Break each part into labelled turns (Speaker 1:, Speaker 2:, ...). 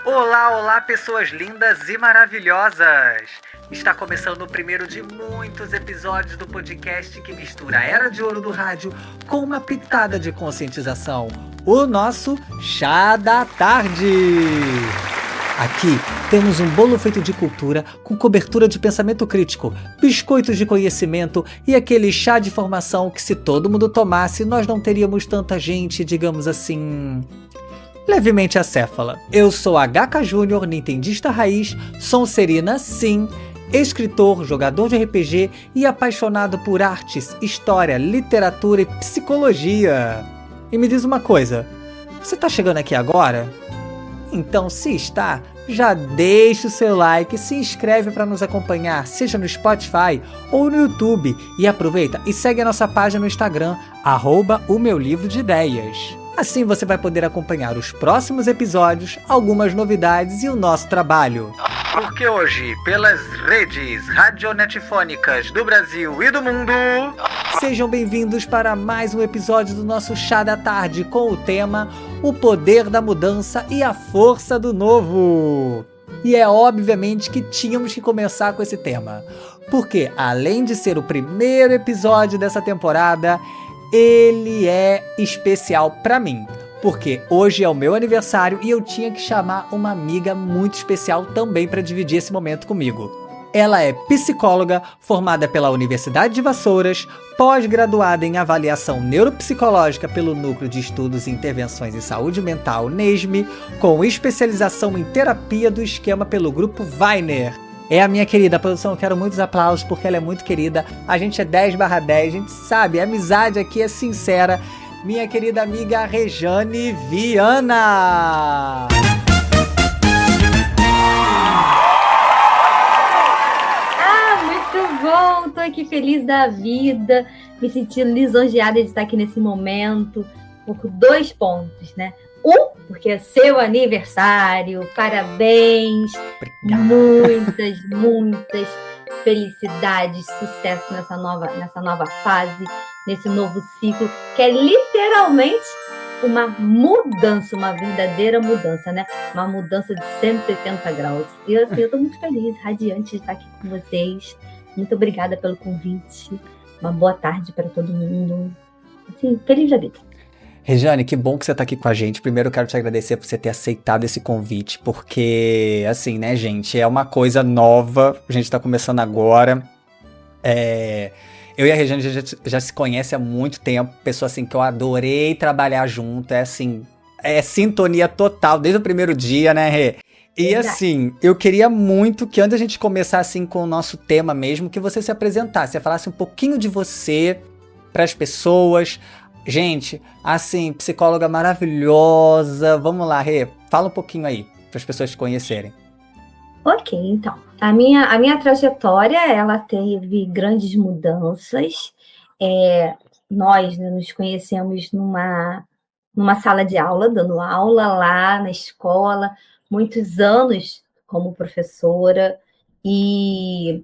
Speaker 1: Olá, olá, pessoas lindas e maravilhosas! Está começando o primeiro de muitos episódios do podcast que mistura a Era de Ouro do rádio com uma pitada de conscientização. O nosso Chá da Tarde! Aqui temos um bolo feito de cultura com cobertura de pensamento crítico, biscoitos de conhecimento e aquele chá de formação que, se todo mundo tomasse, nós não teríamos tanta gente, digamos assim, levemente acéfala. Eu sou HK Júnior, nintendista raiz, sonserina sim, escritor, jogador de RPG e apaixonado por artes, história, literatura e psicologia. E me diz uma coisa, você tá chegando aqui agora? Então, se está, já deixa o seu like, se inscreve para nos acompanhar, seja no Spotify ou no YouTube, e aproveita e segue a nossa página no Instagram, @o-meu-livro-de-ideias. Assim você vai poder acompanhar os próximos episódios, algumas novidades e o nosso trabalho. Porque hoje, pelas redes radionetifônicas do Brasil e do mundo... Sejam bem-vindos para mais um episódio do nosso Chá da Tarde com o tema O Poder da Mudança e a Força do Novo. E é obviamente que tínhamos que começar com esse tema, porque além de ser o primeiro episódio dessa temporada, ele é especial pra mim, porque hoje é o meu aniversário e eu tinha que chamar uma amiga muito especial também para dividir esse momento comigo. Ela é psicóloga, formada pela Universidade de Vassouras, pós-graduada em avaliação neuropsicológica pelo Núcleo de Estudos e Intervenções em Saúde Mental, NESM, com especialização em terapia do esquema pelo Grupo Weiner. É a minha querida produção, eu quero muitos aplausos porque ela é muito querida. A gente é 10/10, a gente sabe, a amizade aqui é sincera. Minha querida amiga Rejane Viana.
Speaker 2: Muito bom, tô aqui feliz da vida, me sentindo lisonjeada de estar aqui nesse momento, por 2 pontos, né? Porque é seu aniversário, parabéns, muitas felicidades, sucesso nessa nova fase, nesse novo ciclo, que é literalmente uma mudança, uma verdadeira mudança, né? Uma mudança de 180 graus. E assim, eu tô muito feliz, radiante de estar aqui com vocês. Muito obrigada pelo convite. Uma boa tarde para todo mundo. Assim, feliz da vida.
Speaker 1: Rejane, que bom que você tá aqui com a gente. Primeiro eu quero te agradecer por você ter aceitado esse convite, porque, assim, né, gente, é uma coisa nova, a gente tá começando agora. Eu e a Rejane já se conhece há muito tempo, pessoa assim que eu adorei trabalhar junto, é assim, é sintonia total desde o primeiro dia, né, Rê? E assim, eu queria muito que antes a gente começar assim com o nosso tema mesmo, que você se apresentasse, você falasse um pouquinho de você para as pessoas. Gente, assim, psicóloga maravilhosa. Vamos lá, Rê, fala um pouquinho aí para as pessoas te conhecerem.
Speaker 2: Ok, então, a minha trajetória, ela teve grandes mudanças. Nós, né, nos conhecemos numa sala de aula, dando aula lá na escola, muitos anos como professora, e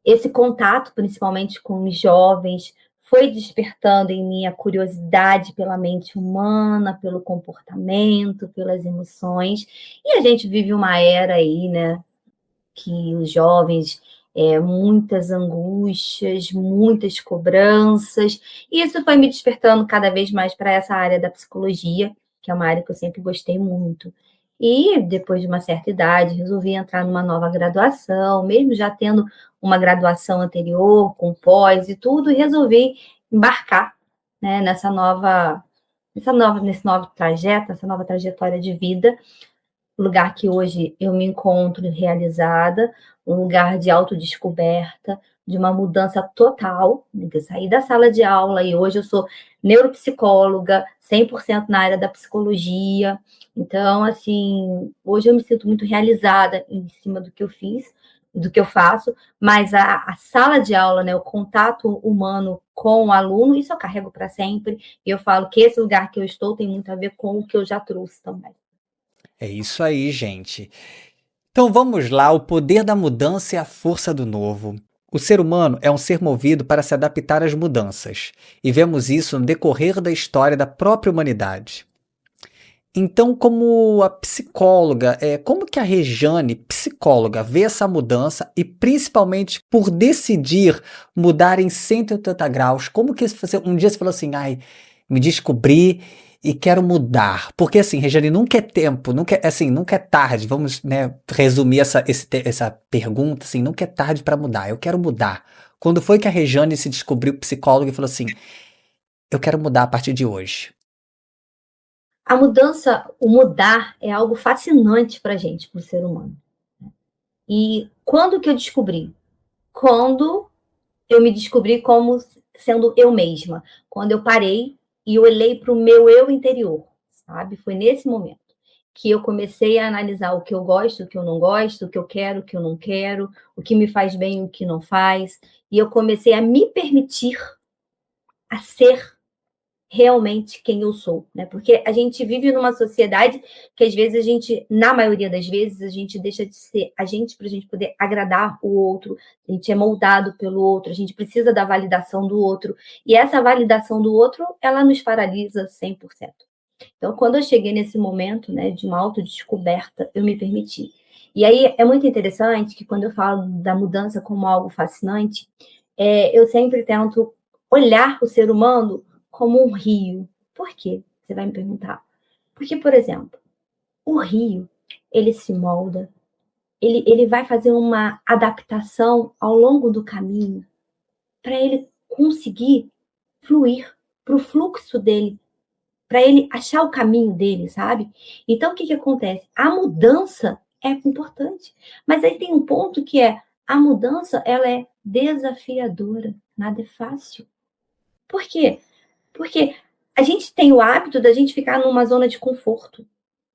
Speaker 2: esse contato, principalmente com os jovens, foi despertando em mim a curiosidade pela mente humana, pelo comportamento, pelas emoções, e a gente vive uma era aí, né, que os jovens, muitas angústias, muitas cobranças, e isso foi me despertando cada vez mais para essa área da psicologia, que é uma área que eu sempre gostei muito. E depois de uma certa idade, resolvi entrar numa nova graduação, mesmo já tendo uma graduação anterior, com pós e tudo, e resolvi embarcar, né, nesse novo trajeto, nessa nova trajetória de vida, lugar que hoje eu me encontro realizada, um lugar de autodescoberta, de uma mudança total. Eu saí da sala de aula e hoje eu sou neuropsicóloga, 100% na área da psicologia. Então, assim, hoje eu me sinto muito realizada em cima do que eu fiz, do que eu faço, mas a sala de aula, né, o contato humano com o aluno, isso eu carrego para sempre. E eu falo que esse lugar que eu estou tem muito a ver com o que eu já trouxe também.
Speaker 1: É isso aí, gente. Então vamos lá, o poder da mudança e a força do novo. O ser humano é um ser movido para se adaptar às mudanças, e vemos isso no decorrer da história da própria humanidade. Então, como a psicóloga, como que a Regiane, psicóloga, vê essa mudança e principalmente por decidir mudar em 180 graus, como que um dia você falou assim, ai, me descobri e quero mudar? Porque assim, Regiane, nunca é tempo, nunca é tarde, vamos, né, resumir essa pergunta, assim, nunca é tarde para mudar, eu quero mudar. Quando foi que a Regiane se descobriu psicóloga e falou assim, eu quero mudar a partir de hoje?
Speaker 2: A mudança, o mudar é algo fascinante para a gente, para o ser humano. E quando que eu descobri? Quando eu me descobri como sendo eu mesma. Quando eu parei e olhei para o meu eu interior, sabe? Foi nesse momento que eu comecei a analisar o que eu gosto, o que eu não gosto, o que eu quero, o que eu não quero, o que me faz bem, o que não faz. E eu comecei a me permitir a ser realmente quem eu sou, né? Porque a gente vive numa sociedade que às vezes a gente, na maioria das vezes, a gente deixa de ser a gente para a gente poder agradar o outro, a gente é moldado pelo outro, a gente precisa da validação do outro, e essa validação do outro, ela nos paralisa 100%. Então, quando eu cheguei nesse momento, né, de uma autodescoberta, eu me permiti. E aí é muito interessante que quando eu falo da mudança como algo fascinante, eu sempre tento olhar o ser humano como um rio. Por quê? Você vai me perguntar. Porque, por exemplo, o rio, ele se molda, ele vai fazer uma adaptação ao longo do caminho para ele conseguir fluir para o fluxo dele, para ele achar o caminho dele, sabe? Então, o que acontece? A mudança é importante, mas aí tem um ponto que é a mudança, ela é desafiadora, nada é fácil. Por quê? Porque a gente tem o hábito da gente ficar numa zona de conforto.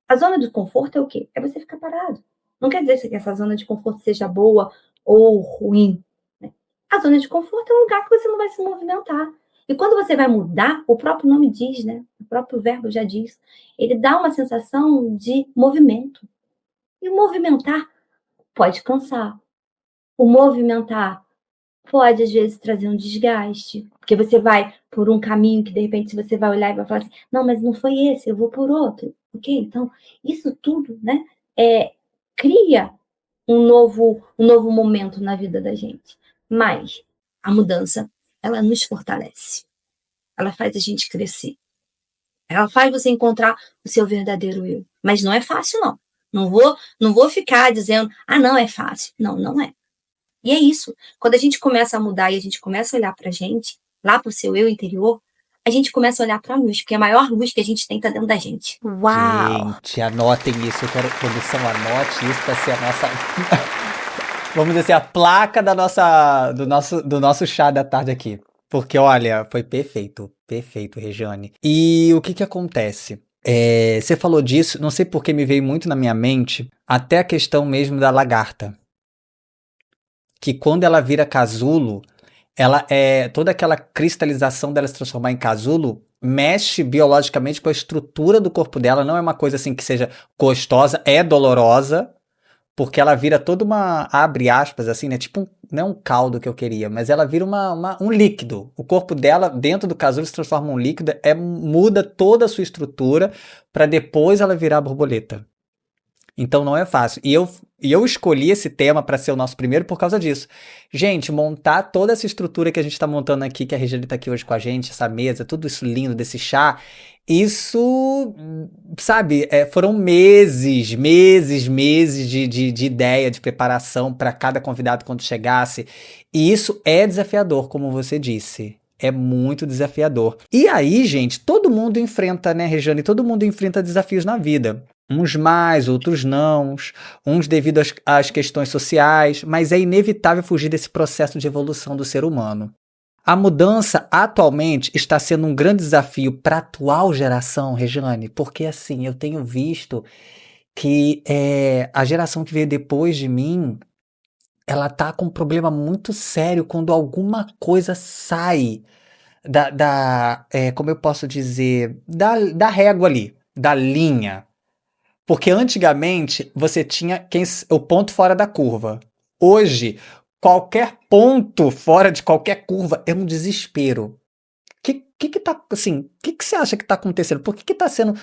Speaker 2: A zona de conforto é o quê? É você ficar parado. Não quer dizer que essa zona de conforto seja boa ou ruim, né? A zona de conforto é um lugar que você não vai se movimentar. E quando você vai mudar, o próprio nome diz, né? O próprio verbo já diz. Ele dá uma sensação de movimento. E o movimentar pode cansar. O movimentar pode, às vezes, trazer um desgaste, porque você vai por um caminho que, de repente, você vai olhar e vai falar assim, não, mas não foi esse, eu vou por outro, ok? Então, isso tudo, né, cria um novo momento na vida da gente. Mas a mudança, ela nos fortalece, ela faz a gente crescer, ela faz você encontrar o seu verdadeiro eu. Mas não é fácil, não. Não vou ficar dizendo, ah, não, é fácil. Não, não é. E é isso. Quando a gente começa a mudar e a gente começa a olhar pra gente, lá pro seu eu interior, a gente começa a olhar pra luz, porque a maior luz que a gente tem tá dentro da gente.
Speaker 3: Uau!
Speaker 1: Gente, anotem isso. Eu quero que a produção anote isso para ser a nossa. Vamos dizer assim, a placa do nosso chá da tarde aqui. Porque, olha, foi perfeito. Perfeito, Regiane. E o que que acontece? Você falou disso, não sei porque me veio muito na minha mente, até a questão mesmo da lagarta. Que quando ela vira casulo, toda aquela cristalização dela se transformar em casulo mexe biologicamente com a estrutura do corpo dela. Não é uma coisa assim que seja gostosa, é dolorosa, porque ela vira toda abre aspas, assim, né? Tipo, não é um caldo que eu queria, mas ela vira um líquido. O corpo dela, dentro do casulo, se transforma em um líquido, muda toda a sua estrutura para depois ela virar borboleta. Então não é fácil. E eu escolhi esse tema para ser o nosso primeiro por causa disso. Gente, montar toda essa estrutura que a gente está montando aqui, que a Regiane está aqui hoje com a gente, essa mesa, tudo isso lindo desse chá, isso, sabe, foram meses de ideia, de preparação para cada convidado quando chegasse. E isso é desafiador, como você disse. É muito desafiador. E aí, gente, todo mundo enfrenta, né, Regiane? Todo mundo enfrenta desafios na vida. Uns mais, outros não, uns devido às questões sociais, mas é inevitável fugir desse processo de evolução do ser humano. A mudança atualmente está sendo um grande desafio para a atual geração, Regiane, porque assim, eu tenho visto que a geração que veio depois de mim, ela tá com um problema muito sério quando alguma coisa sai como eu posso dizer, da régua ali, da linha. Porque antigamente você tinha o ponto fora da curva. Hoje, qualquer ponto fora de qualquer curva é um desespero. Que tá, assim, que você acha que tá acontecendo? Por que tá sendo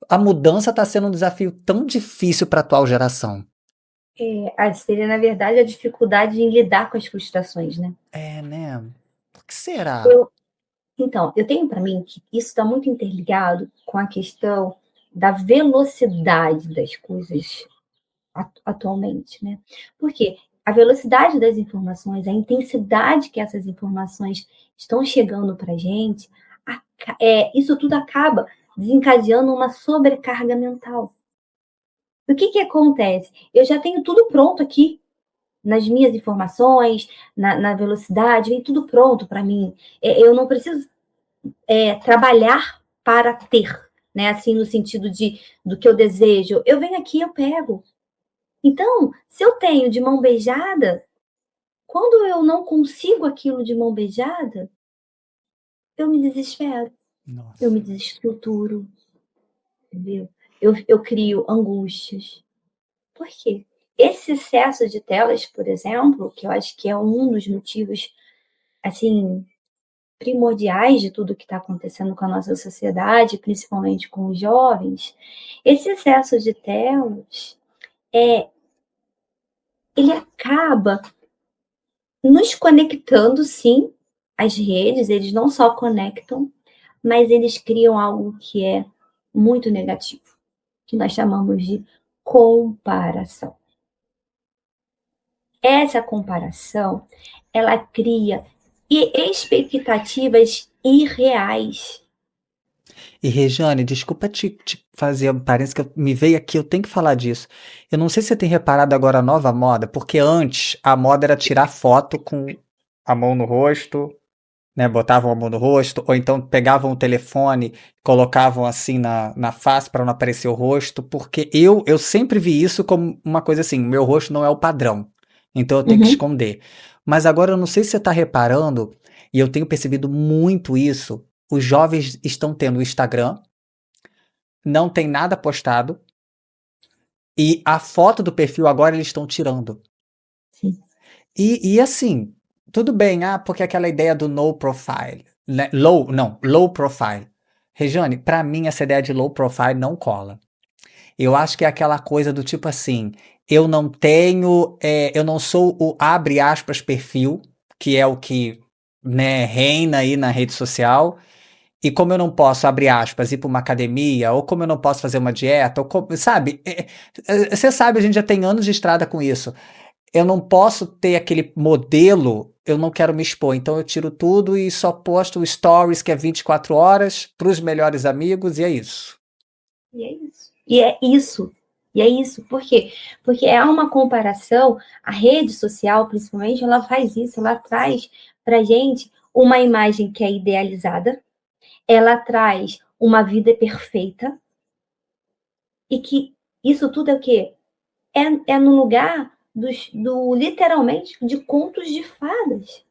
Speaker 1: a mudança está sendo um desafio tão difícil para a atual geração?
Speaker 2: Seria, na verdade, a dificuldade em lidar com as frustrações, né?
Speaker 1: É, né? Por que será?
Speaker 2: Então, eu tenho para mim que isso está muito interligado com a questão da velocidade das coisas atualmente, né? Porque a velocidade das informações, a intensidade que essas informações estão chegando para a gente, isso tudo acaba desencadeando uma sobrecarga mental. O que acontece? Eu já tenho tudo pronto aqui, nas minhas informações, na velocidade, vem tudo pronto para mim. Eu não preciso trabalhar para ter, né? Assim, no sentido do que eu desejo. Eu venho aqui, eu pego. Então, se eu tenho de mão beijada, quando eu não consigo aquilo de mão beijada, eu me desespero, eu me
Speaker 1: Nossa.
Speaker 2: desestruturo, entendeu? Eu crio angústias. Por quê? Esse excesso de telas, por exemplo, que eu acho que é um dos motivos, assim, primordiais de tudo que está acontecendo com a nossa sociedade, principalmente com os jovens, esse excesso de telas, ele acaba nos conectando, sim, às redes, eles não só conectam, mas eles criam algo que é muito negativo, que nós chamamos de comparação. Essa comparação, ela cria expectativas irreais.
Speaker 1: E Rejane, desculpa te fazer um parênteses que me veio aqui, eu tenho que falar disso. Eu não sei se você tem reparado agora a nova moda, porque antes a moda era tirar foto com a mão no rosto, né? Botavam a mão no rosto, ou então pegavam o telefone, colocavam assim na face para não aparecer o rosto, porque eu sempre vi isso como uma coisa assim, meu rosto não é o padrão, então eu tenho que
Speaker 2: Uhum.
Speaker 1: esconder. Mas agora eu não sei se você está reparando, e eu tenho percebido muito isso, os jovens estão tendo o Instagram, não tem nada postado, e a foto do perfil agora eles estão tirando.
Speaker 2: Sim.
Speaker 1: E assim, tudo bem, porque aquela ideia do no profile, né? Low profile. Rejane, pra mim essa ideia de low profile não cola. Eu acho que é aquela coisa do tipo assim, eu não sou o abre aspas perfil, que é o que, né, reina aí na rede social, e como eu não posso, abre aspas, ir para uma academia, ou como eu não posso fazer uma dieta, sabe? Você sabe, a gente já tem anos de estrada com isso. Eu não posso ter aquele modelo, eu não quero me expor. Então eu tiro tudo e só posto stories que é 24 horas para os melhores amigos e é isso.
Speaker 2: E é isso. E é isso. E é isso. Por quê? Porque é uma comparação, a rede social, principalmente, ela faz isso, ela traz pra gente uma imagem que é idealizada, ela traz uma vida perfeita, e que isso tudo é o quê? É no lugar literalmente, de contos de fadas.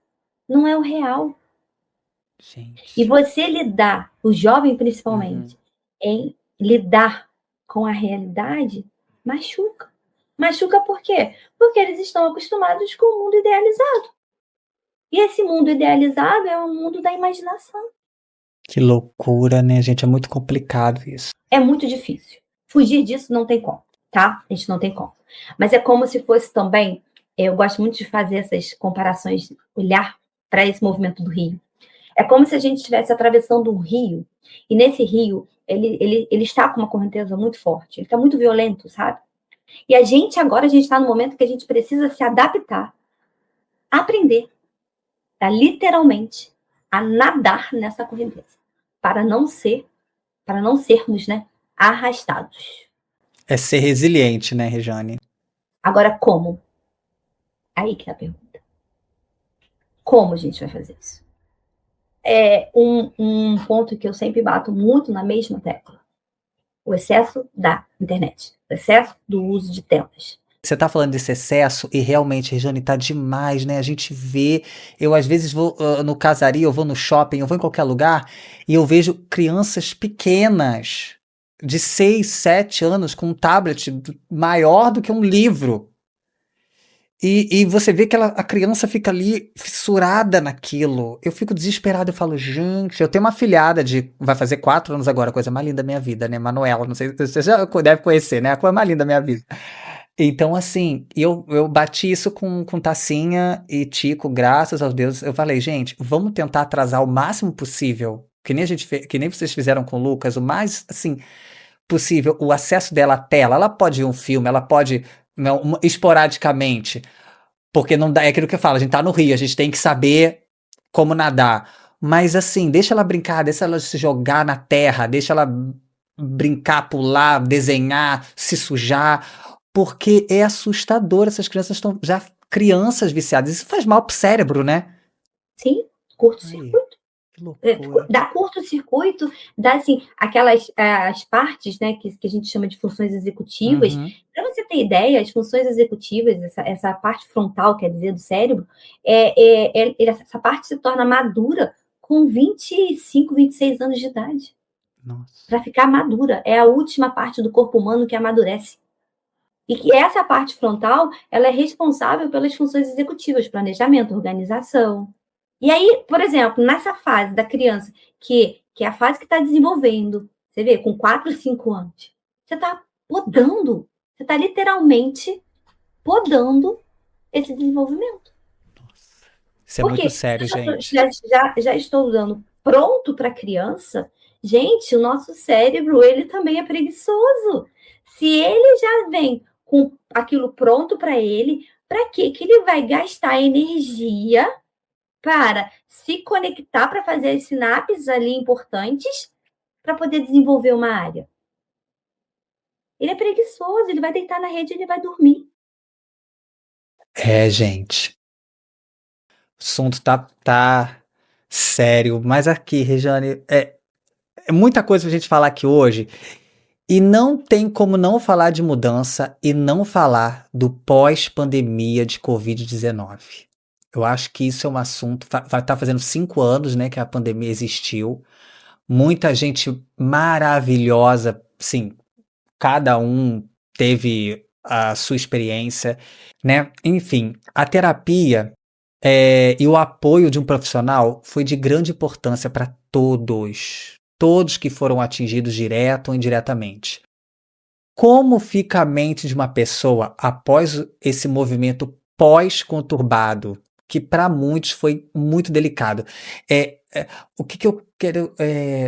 Speaker 2: Não é o real. E
Speaker 1: Gente.
Speaker 2: você lidar, o jovem
Speaker 1: Uhum.
Speaker 2: principalmente, em lidar com a realidade, machuca. Machuca por quê? Porque eles estão acostumados com o mundo idealizado. E esse mundo idealizado é o mundo da imaginação.
Speaker 1: Que loucura, né, gente? É muito complicado isso.
Speaker 2: É muito difícil. Fugir disso não tem como, tá? A gente não tem como. Mas é como se fosse também, eu gosto muito de fazer essas comparações, olhar para esse movimento do Rio. É como se a gente estivesse atravessando um rio, e nesse rio, ele está com uma correnteza muito forte, ele está muito violento, sabe? E agora, a gente está no momento que a gente precisa se adaptar, aprender, tá? Literalmente, a nadar nessa correnteza, para para não sermos, né, arrastados.
Speaker 1: É ser resiliente, né, Rejane?
Speaker 2: Agora, como? Aí que é a pergunta. Como a gente vai fazer isso? É um ponto que eu sempre bato muito na mesma tecla. O excesso da internet, o excesso do uso de telas.
Speaker 1: Você tá falando desse excesso e realmente, Rejane, tá demais, né? A gente vê, eu às vezes vou no casaria, eu vou no shopping, eu vou em qualquer lugar e eu vejo crianças pequenas de 6, 7 anos com um tablet maior do que um livro. E você vê que a criança fica ali fissurada naquilo. Eu fico desesperado, eu falo, gente, eu tenho uma afilhada vai fazer 4 anos agora, a coisa mais linda da minha vida, né? Manuela, não sei, você já deve conhecer, né? A coisa mais linda da minha vida. Então, assim, eu bati isso com Tacinha e Tico, graças aos deuses. Eu falei, gente, vamos tentar atrasar o máximo possível, que nem que nem vocês fizeram com o Lucas, o mais, assim, possível, o acesso dela à tela. Ela pode ver um filme, ela pode, não, esporadicamente, porque não dá, é aquilo que eu falo, a gente tá no rio, a gente tem que saber como nadar. Mas assim, deixa ela brincar, deixa ela se jogar na terra, deixa ela brincar, pular, desenhar, se sujar, porque é assustador. Essas crianças estão já crianças viciadas. Isso faz mal pro cérebro, né?
Speaker 2: Sim, curto-circuito.
Speaker 1: Que loucura.
Speaker 2: Dá curto-circuito, dá assim, aquelas as partes, né, que a gente chama de funções executivas. Para você ter ideia, as funções executivas, essa parte frontal, quer dizer, do cérebro, essa parte se torna madura com 25, 26 anos de idade. Para ficar madura. É a última parte do corpo humano que amadurece. E que essa parte frontal, ela é responsável pelas funções executivas, planejamento, organização. E aí, por exemplo, nessa fase da criança, que é a fase que está desenvolvendo, você vê, com 4, 5 anos, você está podando, você está literalmente podando esse desenvolvimento.
Speaker 1: Isso é muito sério, gente.
Speaker 2: Já estou dando pronto para a criança, gente, o nosso cérebro, ele também é preguiçoso. Se ele já vem com aquilo pronto para ele, para que ele vai gastar energia para se conectar, para fazer as sinapses ali importantes, para poder desenvolver uma área? Ele é preguiçoso, ele vai deitar na rede e ele vai dormir.
Speaker 1: É, gente. O assunto tá sério. Mas aqui, Regiane, é muita coisa pra gente falar aqui hoje. E não tem como não falar de mudança e não falar do pós-pandemia de Covid-19. Eu acho que isso é um assunto. Vai estar fazendo 5 anos, né, que a pandemia existiu. Muita gente maravilhosa, sim, cada um teve a sua experiência, né? Enfim, a terapia e o apoio de um profissional foi de grande importância para todos que foram atingidos direto ou indiretamente. Como fica a mente de uma pessoa após esse movimento pós-conturbado, que para muitos foi muito delicado? O que eu quero,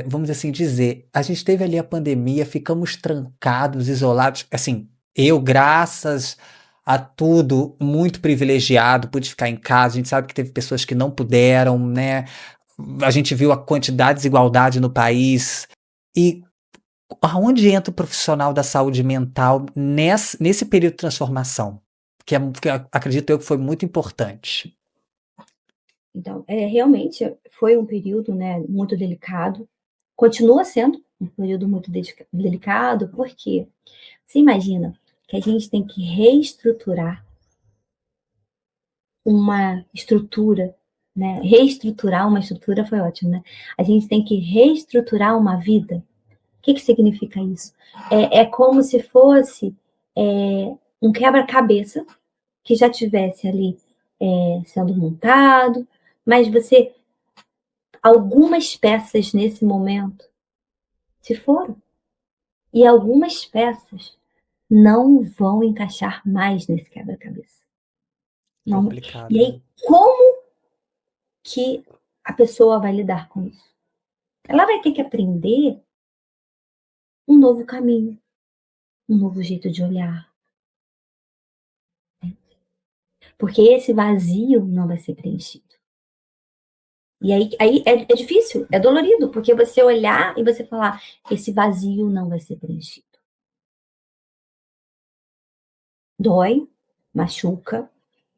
Speaker 1: vamos assim dizer, a gente teve ali a pandemia, ficamos trancados, isolados, assim, eu, graças a tudo, muito privilegiado, pude ficar em casa, a gente sabe que teve pessoas que não puderam, né? A gente viu a quantidade de desigualdade no país, e aonde entra o profissional da saúde mental nesse período de transformação? Que acredito eu que foi muito importante.
Speaker 2: Então, realmente foi um período, né, muito delicado. Continua sendo um período muito delicado, porque você imagina que a gente tem que reestruturar uma estrutura, né? Reestruturar uma estrutura foi ótimo, né? A gente tem que reestruturar uma vida. O que significa isso? É como se fosse um quebra-cabeça que já tivesse ali sendo montado, mas algumas peças nesse momento se foram. E algumas peças não vão encaixar mais nesse quebra-cabeça. Não.
Speaker 1: Complicado,
Speaker 2: e aí,
Speaker 1: né?
Speaker 2: como que a pessoa vai lidar com isso? Ela vai ter que aprender um novo caminho, um novo jeito de olhar. Porque esse vazio não vai ser preenchido. E aí é difícil, é dolorido, porque você olhar e você falar, esse vazio não vai ser preenchido. Dói, machuca,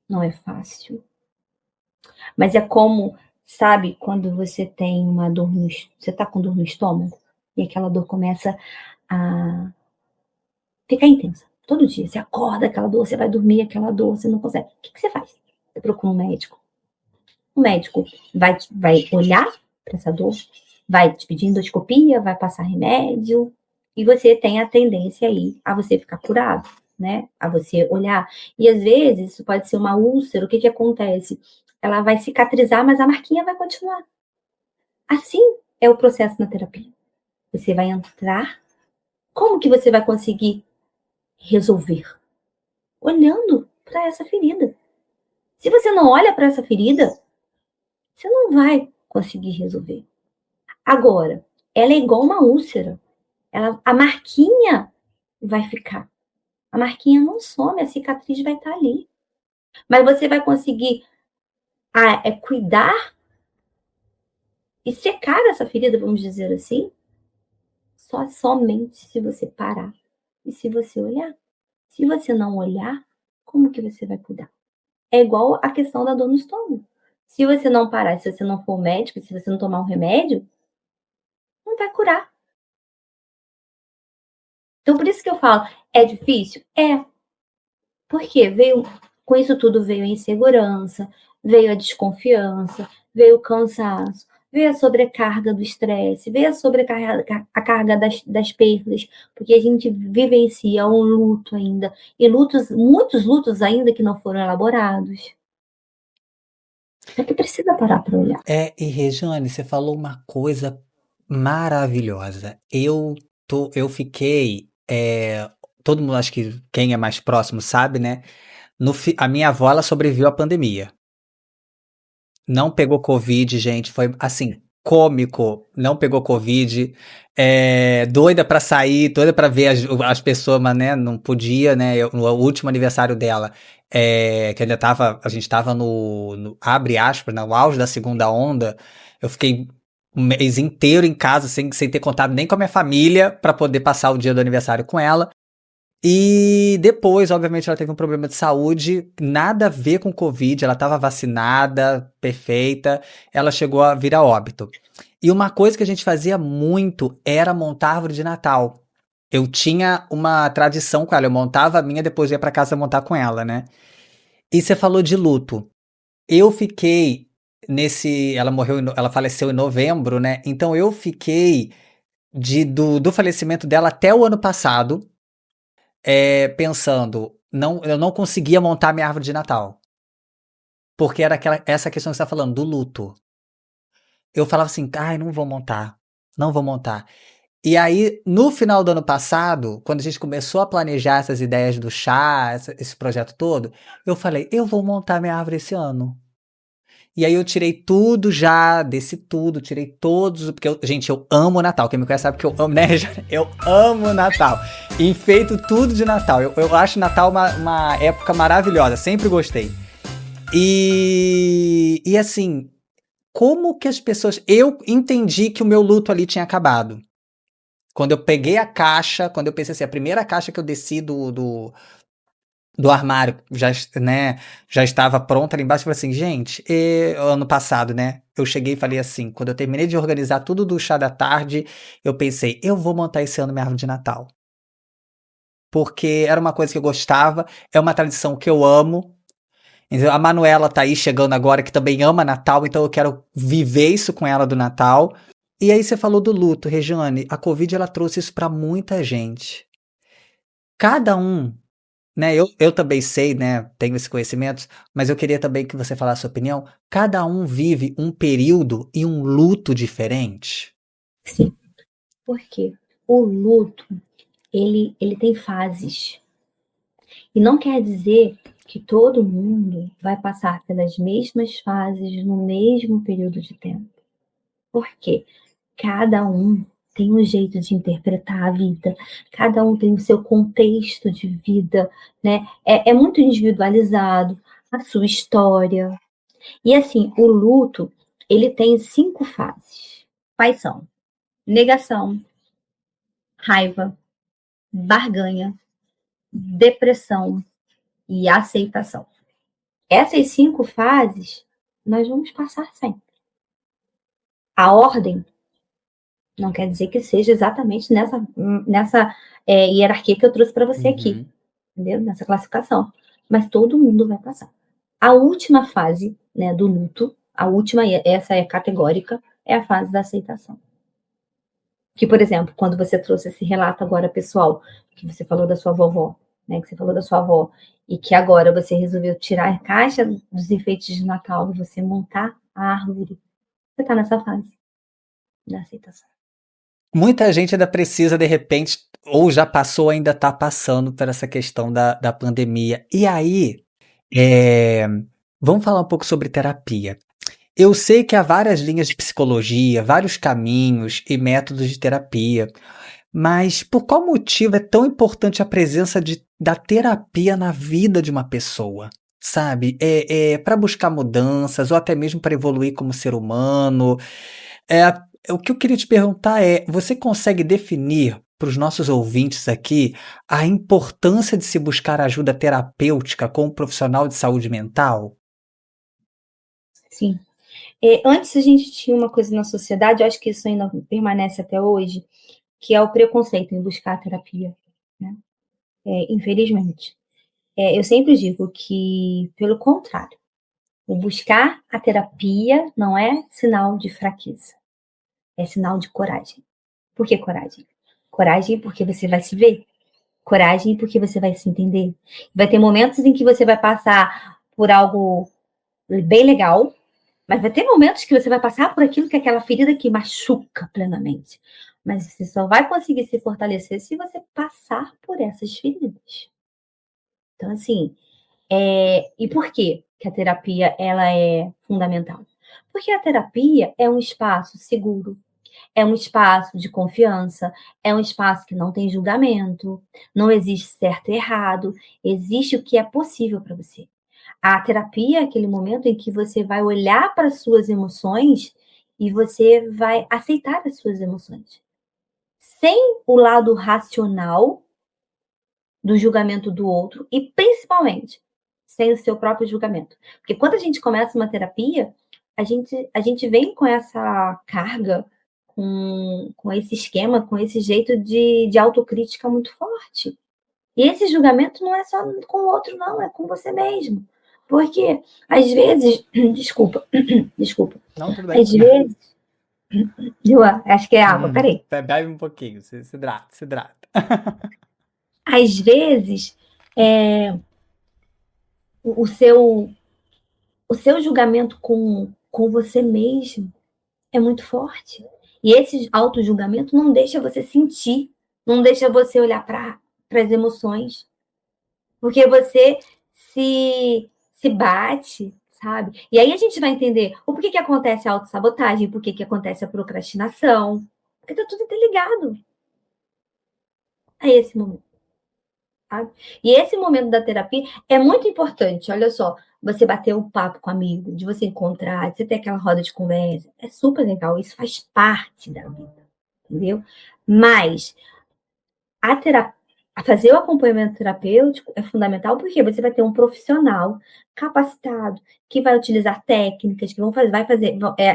Speaker 2: não é fácil. Mas é como, sabe, quando você tem uma dor você tá com dor no estômago, e aquela dor começa a ficar intensa. Todo dia, você acorda aquela dor, você vai dormir aquela dor, você não consegue. O que você faz? Você procura um médico. O médico vai olhar para essa dor, vai te pedir endoscopia, vai passar remédio, e você tem a tendência aí a você ficar curado. né? A você olhar. E às vezes isso pode ser uma úlcera. O que que acontece? Ela vai cicatrizar, mas a marquinha vai continuar. Assim é o processo na terapia. Você vai entrar. Como que você vai conseguir resolver? Olhando para essa ferida. Se você não olha para essa ferida, você não vai conseguir resolver. Agora, ela é igual uma úlcera. A marquinha vai ficar. A marquinha não some, a cicatriz vai estar ali. Mas você vai conseguir cuidar e secar essa ferida, vamos dizer assim, somente se você parar e se você olhar. Se você não olhar, como que você vai cuidar? É igual a questão da dor no estômago. Se você não parar, se você não for médico, se você não tomar um remédio, não vai curar. Então, por isso que eu falo, é difícil? É. Porque com isso tudo veio a insegurança, veio a desconfiança, veio o cansaço, veio a sobrecarga do estresse, veio a carga das perdas, porque a gente vivencia um luto ainda, e muitos lutos ainda que não foram elaborados. É que precisa parar para olhar.
Speaker 1: E Rejane, você falou uma coisa maravilhosa. Eu fiquei, todo mundo, acho que quem é mais próximo sabe, né? A minha avó, ela sobreviveu à pandemia. Não pegou Covid, gente, foi assim, cômico, não pegou Covid, doida pra sair, doida pra ver as pessoas, mas né, não podia, né? No último aniversário dela, que a gente tava abre aspas, no auge da segunda onda, eu fiquei um mês inteiro em casa, sem ter contato nem com a minha família, pra poder passar o dia do aniversário com ela. E depois, obviamente, ela teve um problema de saúde, nada a ver com Covid, ela estava vacinada, perfeita, ela chegou a vir a óbito. E uma coisa que a gente fazia muito era montar árvore de Natal. Eu tinha uma tradição com ela, eu montava a minha, depois eu ia pra casa montar com ela, né? E você falou de luto. Eu fiquei ela faleceu em novembro, né? Então eu fiquei do falecimento dela até o ano passado pensando, eu não conseguia montar minha árvore de Natal. Porque era essa questão que você está falando, do luto. Eu falava assim, ai, não vou montar. Não vou montar. E aí, no final do ano passado, quando a gente começou a planejar essas ideias do chá, esse projeto todo, eu falei, eu vou montar minha árvore esse ano. E aí eu tirei tudo já, desci tudo, tirei todos, porque gente, eu amo Natal. Quem me conhece sabe que eu amo, né? Eu amo Natal. Enfeito tudo de Natal. Eu acho Natal uma época maravilhosa, sempre gostei. E assim, como que as pessoas... Eu entendi que o meu luto ali tinha acabado. Quando eu peguei a caixa, quando eu pensei assim, a primeira caixa que eu desci do armário, né, já estava pronta ali embaixo, eu falei assim, gente, ano passado, né, eu cheguei e falei assim, quando eu terminei de organizar tudo do chá da tarde, eu pensei, eu vou montar esse ano minha árvore de Natal. Porque era uma coisa que eu gostava, é uma tradição que eu amo. A Manuela tá aí chegando agora, que também ama Natal, então eu quero viver isso com ela do Natal. E aí você falou do luto, Regiane, a Covid ela trouxe isso para muita gente. Cada um, né, eu também sei, né, tenho esse conhecimento, mas eu queria também que você falasse a sua opinião. Cada um vive um período e um luto diferente.
Speaker 2: Sim. Por quê? O luto, ele tem fases. E não quer dizer que todo mundo vai passar pelas mesmas fases no mesmo período de tempo. Por quê? Cada um tem um jeito de interpretar a vida, cada um tem o seu contexto de vida, né? É muito individualizado, a sua história. E assim, o luto, ele tem 5 fases. Quais são? Negação, raiva, barganha, depressão e aceitação. Essas 5 fases, nós vamos passar sempre. A ordem não quer dizer que seja exatamente nessa hierarquia que eu trouxe para você aqui, entendeu? Nessa classificação. Mas todo mundo vai passar. A última fase, né, do luto, a última, essa é categórica, é a fase da aceitação. Que, por exemplo, quando você trouxe esse relato agora pessoal, que você falou da sua vovó, né, que você falou da sua avó, e que agora você resolveu tirar a caixa dos enfeites de Natal e você montar a árvore, você está nessa fase da aceitação.
Speaker 1: Muita gente ainda precisa, de repente, ou já passou, ainda está passando por essa questão da pandemia. E aí, é, vamos falar um pouco sobre terapia. Eu sei que há várias linhas de psicologia, vários caminhos e métodos de terapia, mas por qual motivo é tão importante a presença da terapia na vida de uma pessoa? Sabe? Para buscar mudanças ou até mesmo para evoluir como ser humano. É, o que eu queria te perguntar é: você consegue definir para os nossos ouvintes aqui a importância de se buscar ajuda terapêutica com um profissional de saúde mental?
Speaker 2: Sim. Antes a gente tinha uma coisa na sociedade, eu acho que isso ainda permanece até hoje, que é o preconceito em buscar a terapia, né? Infelizmente. Eu sempre digo que, pelo contrário, o buscar a terapia não é sinal de fraqueza, é sinal de coragem. Por que coragem? Coragem porque você vai se ver. Coragem porque você vai se entender. Vai ter momentos em que você vai passar por algo bem legal, mas vai ter momentos que você vai passar por aquilo que é aquela ferida que machuca plenamente. Mas você só vai conseguir se fortalecer se você passar por essas feridas. Então, assim, e por que que a terapia ela é fundamental? Porque a terapia é um espaço seguro, é um espaço de confiança, é um espaço que não tem julgamento, não existe certo e errado, existe o que é possível para você. A terapia é aquele momento em que você vai olhar para as suas emoções e você vai aceitar as suas emoções. Sem o lado racional do julgamento do outro e, principalmente, sem o seu próprio julgamento. Porque quando a gente começa uma terapia, a gente vem com essa carga, com esse esquema, com esse jeito de autocrítica muito forte. E esse julgamento não é só com o outro, não, é com você mesmo. Porque, às vezes, desculpa, desculpa,
Speaker 1: Não, tudo bem.
Speaker 2: às vezes, eu acho que é água, peraí.
Speaker 1: Bebe um pouquinho, se hidrata, se hidrata.
Speaker 2: Às vezes, o seu, o seu julgamento com você mesmo é muito forte. E esse auto-julgamento não deixa você sentir, não deixa você olhar para as emoções, porque você se bate, sabe? E aí a gente vai entender o porquê que acontece a autossabotagem, por que acontece a procrastinação, porque tá tudo interligado a esse momento. Sabe? E esse momento da terapia é muito importante. Olha só, você bater um papo com um amigo, de você encontrar, de você ter aquela roda de conversa, é super legal. Isso faz parte da vida, entendeu? Mas a fazer o acompanhamento terapêutico é fundamental porque você vai ter um profissional capacitado que vai utilizar técnicas que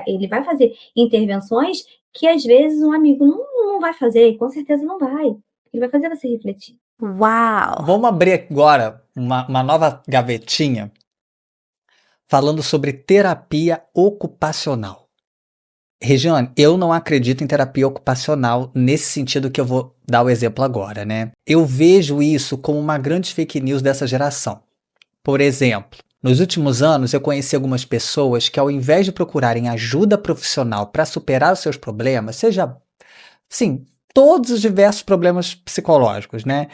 Speaker 2: ele vai fazer intervenções que às vezes um amigo não vai fazer, e com certeza não vai. Ele vai fazer você refletir.
Speaker 3: Uau!
Speaker 1: Vamos abrir agora uma nova gavetinha falando sobre terapia ocupacional. Regiane, eu não acredito em terapia ocupacional nesse sentido que eu vou dar o exemplo agora, né? Eu vejo isso como uma grande fake news dessa geração. Por exemplo, nos últimos anos eu conheci algumas pessoas que, ao invés de procurarem ajuda profissional para superar os seus problemas, seja, sim, todos os diversos problemas psicológicos, né?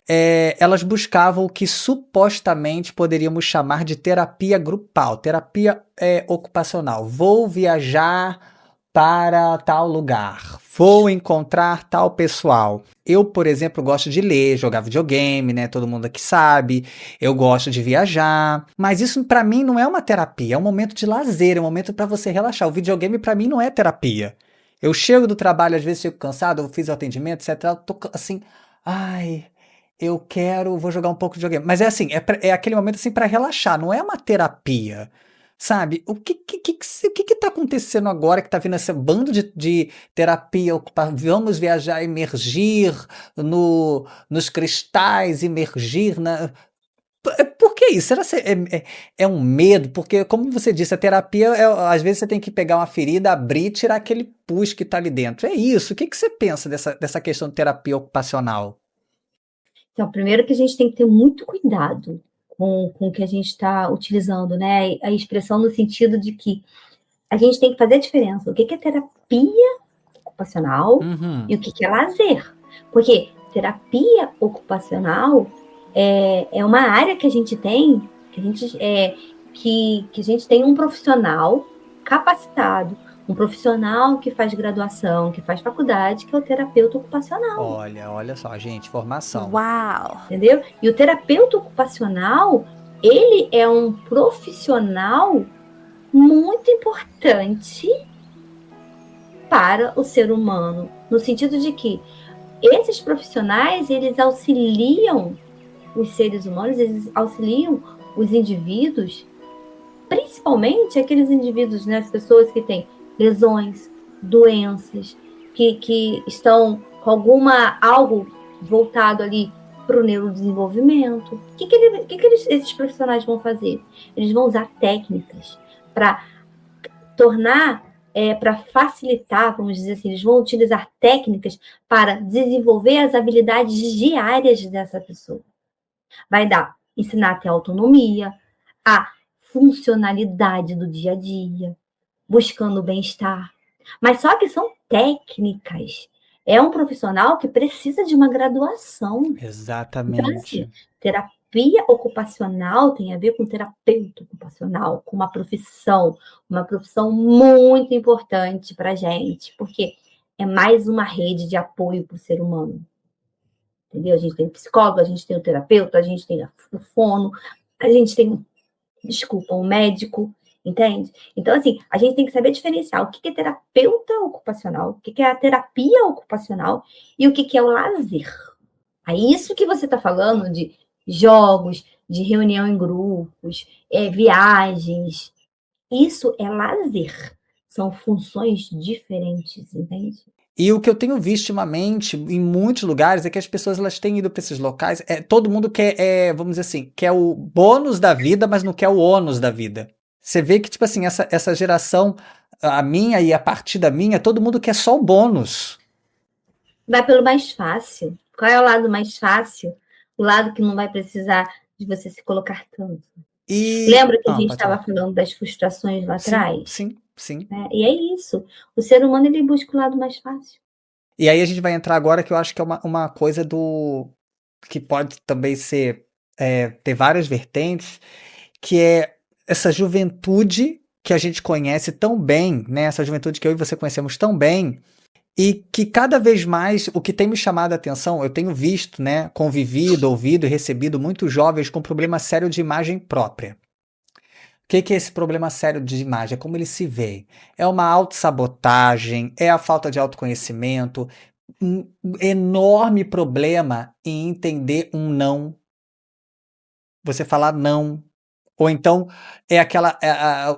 Speaker 1: Elas buscavam o que supostamente poderíamos chamar de terapia grupal, terapia ocupacional. Vou viajar para tal lugar, vou encontrar tal pessoal. Eu, por exemplo, gosto de ler, jogar videogame, né? Todo mundo aqui sabe. Eu gosto de viajar, mas isso para mim não é uma terapia, é um momento de lazer, é um momento para você relaxar. O videogame para mim não é terapia. Eu chego do trabalho, às vezes fico cansado, eu fiz o atendimento, etc. Eu tô assim, ai, vou jogar um pouco de videogame. Mas é assim, é aquele momento assim para relaxar, não é uma terapia. Sabe, o que tá acontecendo agora que tá vindo esse bando de terapia, vamos viajar, emergir nos cristais, emergir na... Por que isso? Será que é um medo? Porque, como você disse, a terapia, às vezes você tem que pegar uma ferida, abrir e tirar aquele pus que tá ali dentro. É isso. O que você pensa dessa questão de terapia ocupacional?
Speaker 2: Então, primeiro que a gente tem que ter muito cuidado com o que a gente está utilizando, né? A expressão no sentido de que a gente tem que fazer a diferença. O que é terapia ocupacional e o que é lazer? Porque terapia ocupacional é uma área que a gente tem, que a gente tem um profissional capacitado, um profissional que faz graduação, que faz faculdade, que é o terapeuta ocupacional.
Speaker 1: Olha só, gente, formação.
Speaker 3: Uau!
Speaker 2: Entendeu? E o terapeuta ocupacional, ele é um profissional muito importante para o ser humano, no sentido de que esses profissionais, eles auxiliam os seres humanos, eles auxiliam os indivíduos, principalmente aqueles indivíduos, né, as pessoas que têm lesões, doenças, que estão com algo voltado ali para o neurodesenvolvimento. O que esses profissionais vão fazer? Eles vão usar técnicas para tornar, para facilitar, vamos dizer assim, eles vão utilizar técnicas para desenvolver as habilidades diárias dessa pessoa. Vai ensinar a ter autonomia, a funcionalidade do dia a dia, buscando o bem-estar. Mas só que são técnicas. É um profissional que precisa de uma graduação.
Speaker 1: Exatamente.
Speaker 2: Então, assim, terapia ocupacional tem a ver com terapeuta ocupacional, com uma profissão muito importante para a gente, porque é mais uma rede de apoio para o ser humano. Entendeu? A gente tem o psicólogo, a gente tem o terapeuta, a gente tem o fono, a gente tem, um médico, entende? Então, assim, a gente tem que saber diferenciar o que é terapeuta ocupacional, o que é a terapia ocupacional e o que é o lazer. Aí, isso que você está falando de jogos, de reunião em grupos, viagens, isso é lazer. São funções diferentes, entende?
Speaker 1: E o que eu tenho visto ultimamente em muitos lugares é que as pessoas elas têm ido para esses locais, todo mundo quer, vamos dizer assim, quer o bônus da vida, mas não quer o ônus da vida. Você vê que, tipo assim, essa geração, a minha e a partir da minha, todo mundo quer só o bônus.
Speaker 2: Vai pelo mais fácil. Qual é o lado mais fácil? O lado que não vai precisar de você se colocar tanto. Lembra que a gente estava falando das frustrações lá atrás?
Speaker 1: Sim.
Speaker 2: E é isso. O ser humano, ele busca o lado mais fácil.
Speaker 1: E aí a gente vai entrar agora que eu acho que é uma coisa que pode também ser, ter várias vertentes, que é essa juventude que a gente conhece tão bem, né? Essa juventude que eu e você conhecemos tão bem, e que cada vez mais, o que tem me chamado a atenção, eu tenho visto, né, convivido, ouvido e recebido muitos jovens com problema sério de imagem própria. O que é esse problema sério de imagem? É como ele se vê. É uma autossabotagem, é a falta de autoconhecimento, um enorme problema em entender um não. Você falar não. Ou então,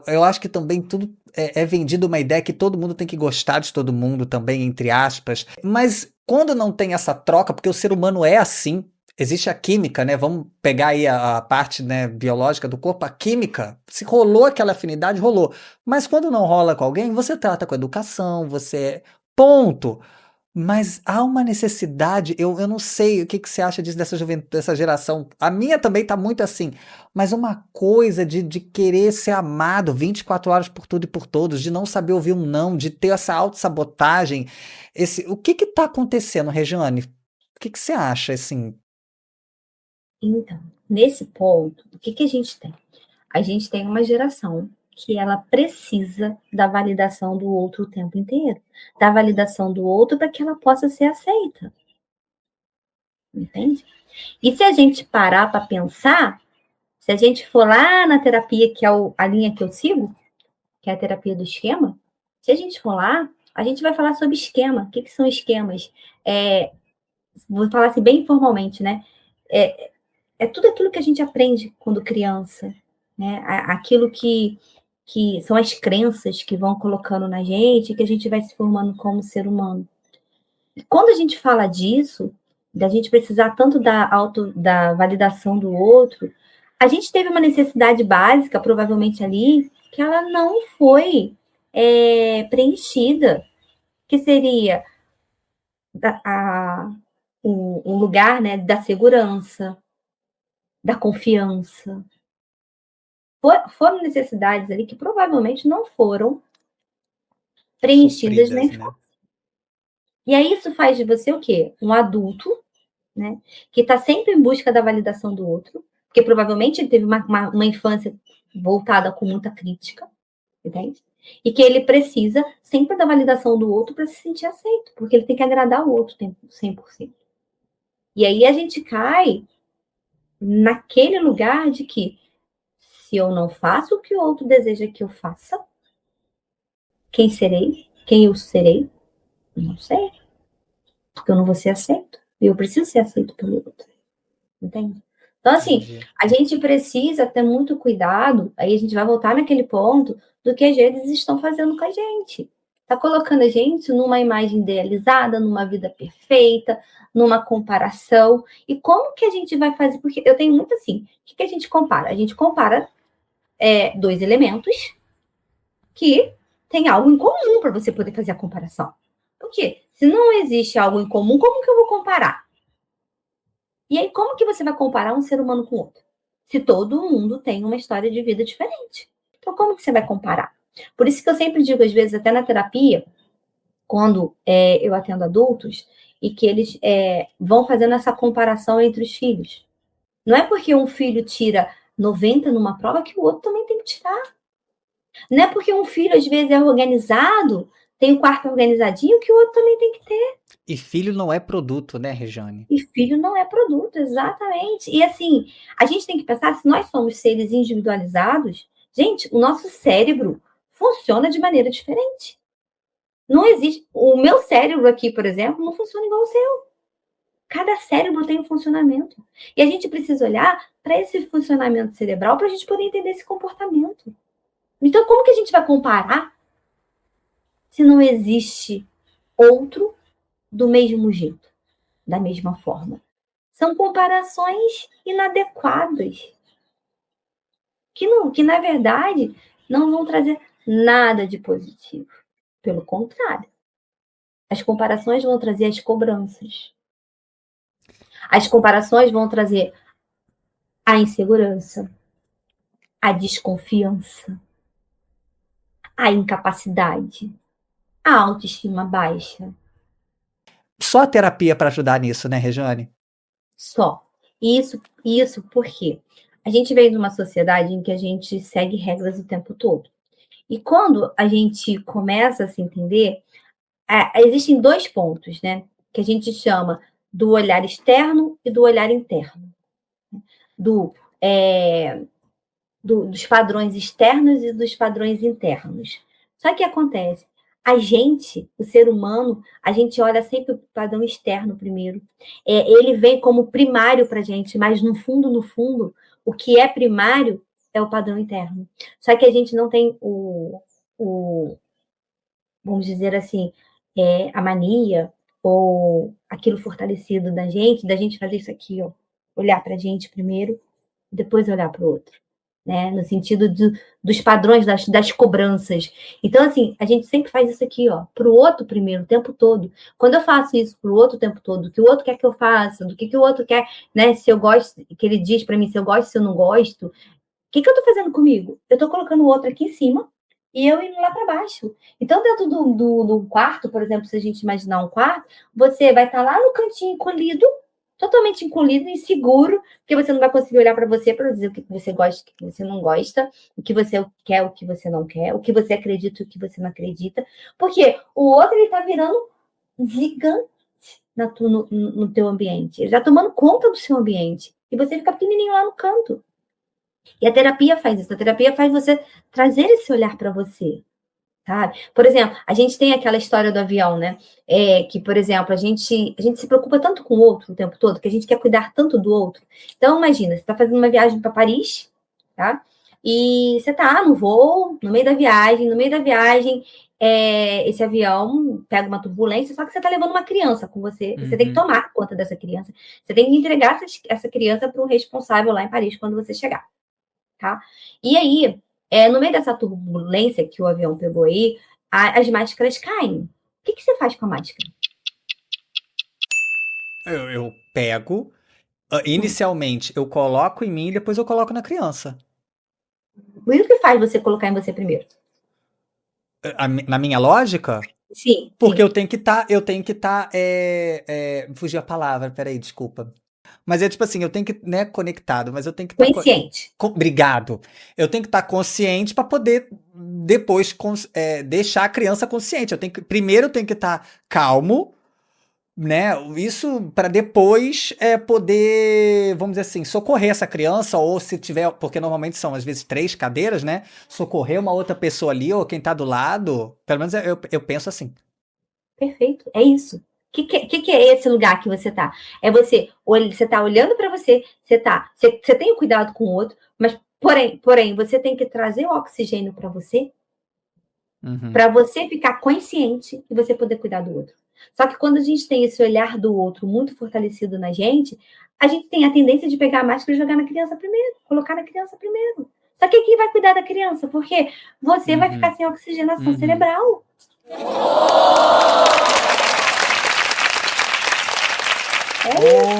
Speaker 1: eu acho que também tudo é vendido uma ideia que todo mundo tem que gostar de todo mundo também, entre aspas. Mas quando não tem essa troca, porque o ser humano é assim, existe a química, né? Vamos pegar aí a parte, né, biológica do corpo, a química. Se rolou aquela afinidade, rolou. Mas quando não rola com alguém, você trata com educação, ponto. Mas há uma necessidade, eu não sei o que você acha disso, dessa juventude, dessa geração. A minha também tá muito assim, mas uma coisa de querer ser amado 24 horas por tudo e por todos, de não saber ouvir um não, de ter essa autossabotagem. O que tá acontecendo, Regiane? O que você acha, assim?
Speaker 2: Então, nesse ponto, o que a gente tem? A gente tem uma geração que ela precisa da validação do outro o tempo inteiro, da validação do outro para que ela possa ser aceita. Entende? E se a gente parar para pensar, se a gente for lá na terapia, que é a linha que eu sigo, que é a terapia do esquema, se a gente for lá, a gente vai falar sobre esquema. O que são esquemas? Vou falar assim bem informalmente, né? É tudo aquilo que a gente aprende quando criança, né? Aquilo que são as crenças que vão colocando na gente, que a gente vai se formando como ser humano. E quando a gente fala disso, da gente precisar tanto da validação do outro, a gente teve uma necessidade básica, provavelmente ali, que ela não foi preenchida, que seria um lugar, né, da segurança, da confiança. Foram necessidades ali que provavelmente não foram preenchidas na
Speaker 1: Supridas, né?
Speaker 2: infância. E aí isso faz de você o quê? Um adulto, né, que está sempre em busca da validação do outro, porque provavelmente ele teve uma infância voltada com muita crítica, entende? E que ele precisa sempre da validação do outro para se sentir aceito, porque ele tem que agradar o outro 100%. E aí a gente cai naquele lugar de que se eu não faço o que o outro deseja que eu faça, quem serei? Quem eu serei? Não sei. Porque eu não vou ser aceito. E eu preciso ser aceito pelo outro. Entende? Então, assim,
Speaker 1: Entendi.
Speaker 2: a gente precisa ter muito cuidado, aí a gente vai voltar naquele ponto do que as redes estão fazendo com a gente. Está colocando a gente numa imagem idealizada, numa vida perfeita, numa comparação. E como que a gente vai fazer? Porque eu tenho muito assim, o que a gente compara? A gente compara dois elementos que têm algo em comum para você poder fazer a comparação. Por quê? Se não existe algo em comum, como que eu vou comparar? E aí, como que você vai comparar um ser humano com outro? Se todo mundo tem uma história de vida diferente. Então, como que você vai comparar? Por isso que eu sempre digo, às vezes, até na terapia, quando eu atendo adultos, e que eles vão fazendo essa comparação entre os filhos. Não é porque um filho tira 90 numa prova que o outro também tem que tirar. Não é porque um filho, às vezes, é organizado, tem o quarto organizadinho, que o outro também tem que ter.
Speaker 1: E filho não é produto, né, Rejane?
Speaker 2: E filho não é produto, exatamente. E assim, a gente tem que pensar, se nós somos seres individualizados, gente, o nosso cérebro funciona de maneira diferente. Não existe. O meu cérebro aqui, por exemplo, não funciona igual ao seu. Cada cérebro tem um funcionamento. E a gente precisa olhar para esse funcionamento cerebral para a gente poder entender esse comportamento. Então, como que a gente vai comparar se não existe outro do mesmo jeito, da mesma forma? São comparações inadequadas, que na verdade não vão trazer nada de positivo. Pelo contrário, as comparações vão trazer as cobranças. As comparações vão trazer a insegurança, a desconfiança, a incapacidade, a autoestima baixa.
Speaker 1: Só a terapia para ajudar nisso, né, Rejane?
Speaker 2: Só. Isso porque a gente veio de uma sociedade em que a gente segue regras o tempo todo. E quando a gente começa a se entender, existem dois pontos, né? Que a gente chama do olhar externo e do olhar interno. Do, é, dos padrões externos e dos padrões internos. Só que acontece, a gente, o ser humano, a gente olha sempre o padrão externo primeiro. Ele vem como primário para a gente, mas no fundo, o que é primário é o padrão interno. Só que a gente não tem vamos dizer assim, a mania ou aquilo fortalecido da gente fazer isso aqui, ó, olhar para a gente primeiro, depois olhar para o outro, né? No sentido dos padrões, das cobranças. Então, assim, a gente sempre faz isso aqui, ó, para o outro primeiro, o tempo todo. Quando eu faço isso para o outro o tempo todo, o que o outro quer que eu faça, do que o outro quer, né? Se eu gosto, que ele diz para mim se eu gosto, se eu não gosto, o que eu estou fazendo comigo? Eu estou colocando o outro aqui em cima e eu indo lá para baixo. Então, dentro do quarto, por exemplo, se a gente imaginar um quarto, você vai estar lá no cantinho encolhido, totalmente encolhido, inseguro, porque você não vai conseguir olhar para você para dizer o que você gosta, o que você não gosta, o que você quer, o que você não quer, o que você acredita, o que você não acredita. Porque o outro, ele está virando gigante no teu ambiente. Ele está tomando conta do seu ambiente. E você fica pequenininho lá no canto. E a terapia faz isso. A terapia faz você trazer esse olhar para você, sabe? Por exemplo, a gente tem aquela história do avião, né? Que, por exemplo, a gente se preocupa tanto com o outro o tempo todo, que a gente quer cuidar tanto do outro. Então, imagina, você está fazendo uma viagem para Paris, tá? E você está no voo, no meio da viagem, esse avião pega uma turbulência, só que você está levando uma criança com você. Você tem que tomar conta dessa criança. Você tem que entregar essa criança para um responsável lá em Paris quando você chegar. Tá? E aí, no meio dessa turbulência que o avião pegou aí, as máscaras caem. O que você faz com a máscara?
Speaker 1: Eu pego, inicialmente eu coloco em mim e depois eu coloco na criança.
Speaker 2: O que faz você colocar em você primeiro?
Speaker 1: Na minha lógica?
Speaker 2: Sim,
Speaker 1: Porque
Speaker 2: sim.
Speaker 1: eu tenho que estar, fugiu a palavra, peraí, desculpa. Mas é tipo assim, eu tenho que, né, conectado, mas eu tenho que estar
Speaker 2: Consciente.
Speaker 1: obrigado. Eu tenho que estar consciente para poder depois deixar a criança consciente. Primeiro eu tenho que estar calmo, né? Isso para depois poder, vamos dizer assim, socorrer essa criança, ou se tiver, porque normalmente são às vezes 3 cadeiras, né? Socorrer uma outra pessoa ali, ou quem tá do lado. Pelo menos eu penso assim.
Speaker 2: Perfeito, é isso. O que é esse lugar que você tá? É você tá olhando para você, você tem o cuidado com o outro, mas porém, você tem que trazer o oxigênio para você ficar consciente e você poder cuidar do outro. Só que quando a gente tem esse olhar do outro muito fortalecido na gente, a gente tem a tendência de pegar a máscara e jogar na criança primeiro, colocar na criança primeiro. Só que quem vai cuidar da criança? Porque você vai ficar sem oxigenação cerebral.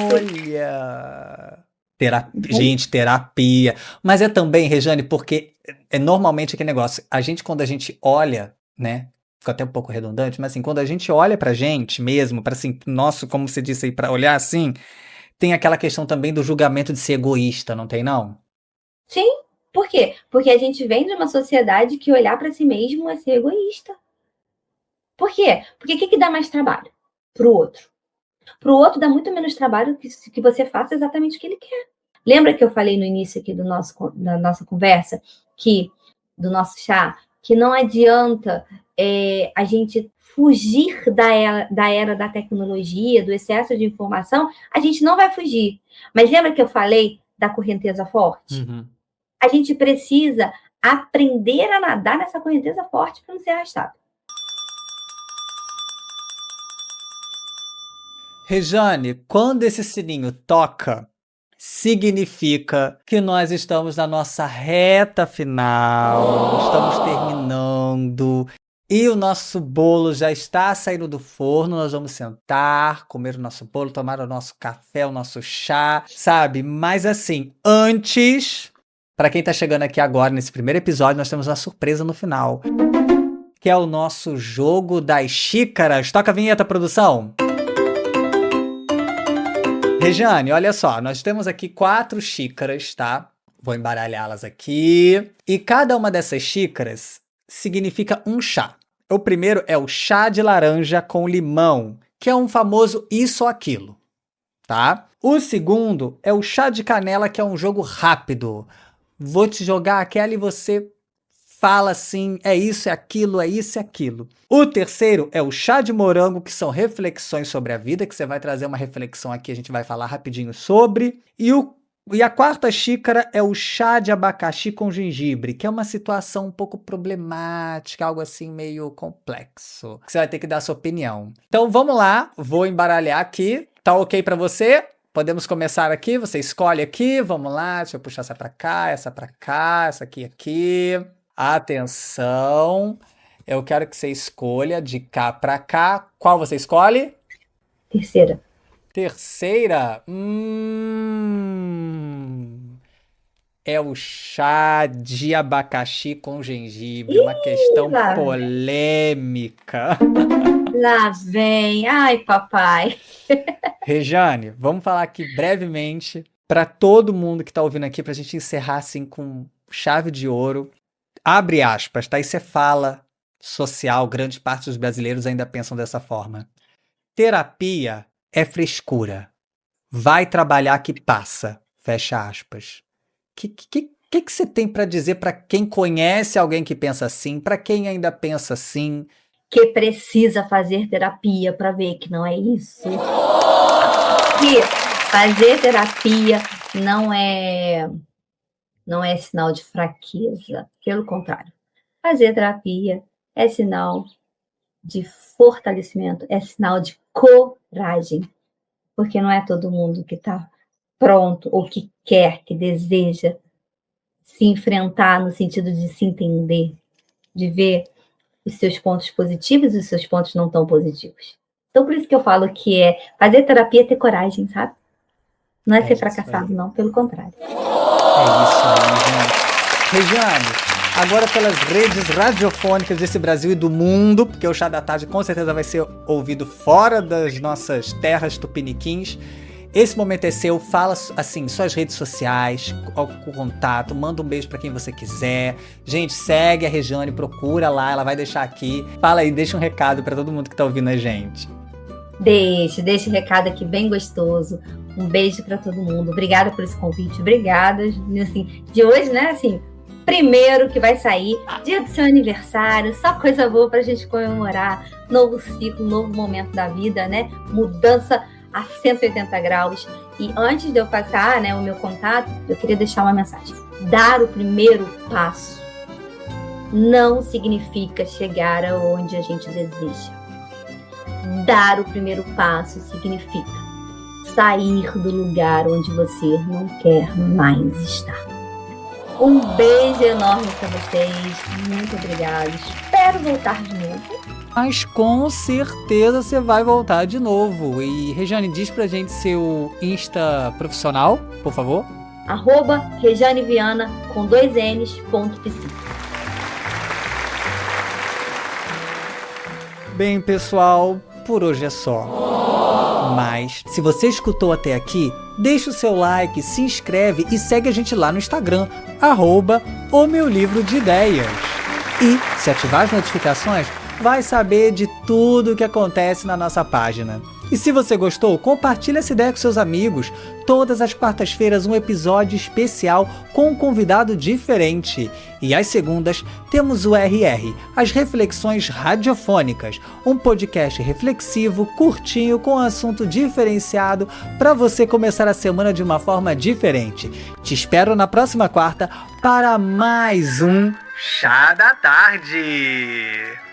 Speaker 1: Olha! Gente, terapia. Mas é também, Rejane, porque é normalmente aquele negócio. Quando a gente olha, né? Fica até um pouco redundante, mas assim, quando a gente olha pra gente mesmo, para assim, nosso, como você disse aí, pra olhar assim, tem aquela questão também do julgamento de ser egoísta, não tem, não?
Speaker 2: Sim, por quê? Porque a gente vem de uma sociedade que olhar para si mesmo é ser egoísta. Por quê? Porque o que dá mais trabalho para o outro? Para o outro dá muito menos trabalho que você faça exatamente o que ele quer. Lembra que eu falei no início aqui da nossa conversa, do nosso chá, que não adianta a gente fugir da era da tecnologia, do excesso de informação, a gente não vai fugir. Mas lembra que eu falei da correnteza forte? A gente precisa aprender a nadar nessa correnteza forte para não ser arrastado.
Speaker 1: Rejane, quando esse sininho toca, significa que nós estamos na nossa reta final, estamos terminando e o nosso bolo já está saindo do forno. Nós vamos sentar, comer o nosso bolo, tomar o nosso café, o nosso chá, sabe? Mas assim, antes, para quem tá chegando aqui agora nesse primeiro episódio, nós temos uma surpresa no final, que é o nosso jogo das xícaras. Toca a vinheta, produção! Rejane, olha só, nós temos aqui 4 xícaras, tá? Vou embaralhá-las aqui. E cada uma dessas xícaras significa um chá. O primeiro é o chá de laranja com limão, que é um famoso isso ou aquilo, tá? O segundo é o chá de canela, que é um jogo rápido. Vou te jogar aquela e você fala assim, é isso, é aquilo, é isso, é aquilo. O terceiro é o chá de morango, que são reflexões sobre a vida, que você vai trazer uma reflexão aqui, a gente vai falar rapidinho sobre. E a quarta xícara é o chá de abacaxi com gengibre, que é uma situação um pouco problemática, algo assim meio complexo, que você vai ter que dar a sua opinião. Então vamos lá, vou embaralhar aqui. Tá ok pra você? Podemos começar aqui, você escolhe aqui, vamos lá, deixa eu puxar essa pra cá, essa aqui. Atenção, eu quero que você escolha de cá pra cá. Qual você escolhe?
Speaker 2: Terceira.
Speaker 1: Terceira? É o chá de abacaxi com gengibre. Uma questão polêmica.
Speaker 2: Lá vem. Ai, papai.
Speaker 1: Rejane, vamos falar aqui brevemente para todo mundo que está ouvindo aqui, para a gente encerrar assim com chave de ouro. Abre aspas, tá? Isso é fala social, grande parte dos brasileiros ainda pensam dessa forma. Terapia é frescura. Vai trabalhar que passa. Fecha aspas. Que você tem para dizer para quem conhece alguém que pensa assim, para quem ainda pensa assim?
Speaker 2: Que precisa fazer terapia para ver que não é isso. Que fazer terapia não é sinal de fraqueza. Pelo contrário. Fazer terapia é sinal de fortalecimento, é sinal de coragem. Porque não é todo mundo que está pronto ou que quer, que deseja se enfrentar no sentido de se entender, de ver os seus pontos positivos e os seus pontos não tão positivos. Então, por isso que eu falo que fazer terapia é ter coragem, sabe? Não é ser fracassado, não, pelo contrário.
Speaker 1: É isso aí, gente. Regiane, agora pelas redes radiofônicas desse Brasil e do mundo, porque o Chá da Tarde com certeza vai ser ouvido fora das nossas terras tupiniquins. Esse momento é seu, fala assim, suas redes sociais, o contato, manda um beijo pra quem você quiser. Gente, segue a Regiane, procura lá, ela vai deixar aqui. Fala aí, deixa um recado pra todo mundo que tá ouvindo a gente.
Speaker 2: Deixa um recado aqui bem gostoso. Um beijo pra todo mundo. Obrigada por esse convite, obrigada. Assim, de hoje, né, assim, primeiro que vai sair, dia do seu aniversário, só coisa boa pra gente comemorar, novo ciclo, novo momento da vida, né, mudança a 180 graus. E antes de eu passar, né, o meu contato, eu queria deixar uma mensagem. Dar o primeiro passo não significa chegar aonde a gente deseja. Dar o primeiro passo significa sair do lugar onde você não quer mais estar. Um beijo enorme para vocês. Muito obrigada. Espero voltar de novo.
Speaker 1: Mas com certeza você vai voltar de novo. E, Regiane, diz pra gente seu Insta profissional, por favor.
Speaker 2: @RegianeViana com 2 Ns.pc.
Speaker 1: Bem, pessoal, por hoje é só. Mas, se você escutou até aqui, deixa o seu like, se inscreve e segue a gente lá no Instagram, @o meu livro de ideias. E, se ativar as notificações, vai saber de tudo o que acontece na nossa página. E se você gostou, compartilha essa ideia com seus amigos. Todas as quartas-feiras um episódio especial com um convidado diferente. E às segundas temos o RR, as Reflexões Radiofônicas, um podcast reflexivo, curtinho, com um assunto diferenciado para você começar a semana de uma forma diferente. Te espero na próxima quarta para mais um Chá da Tarde.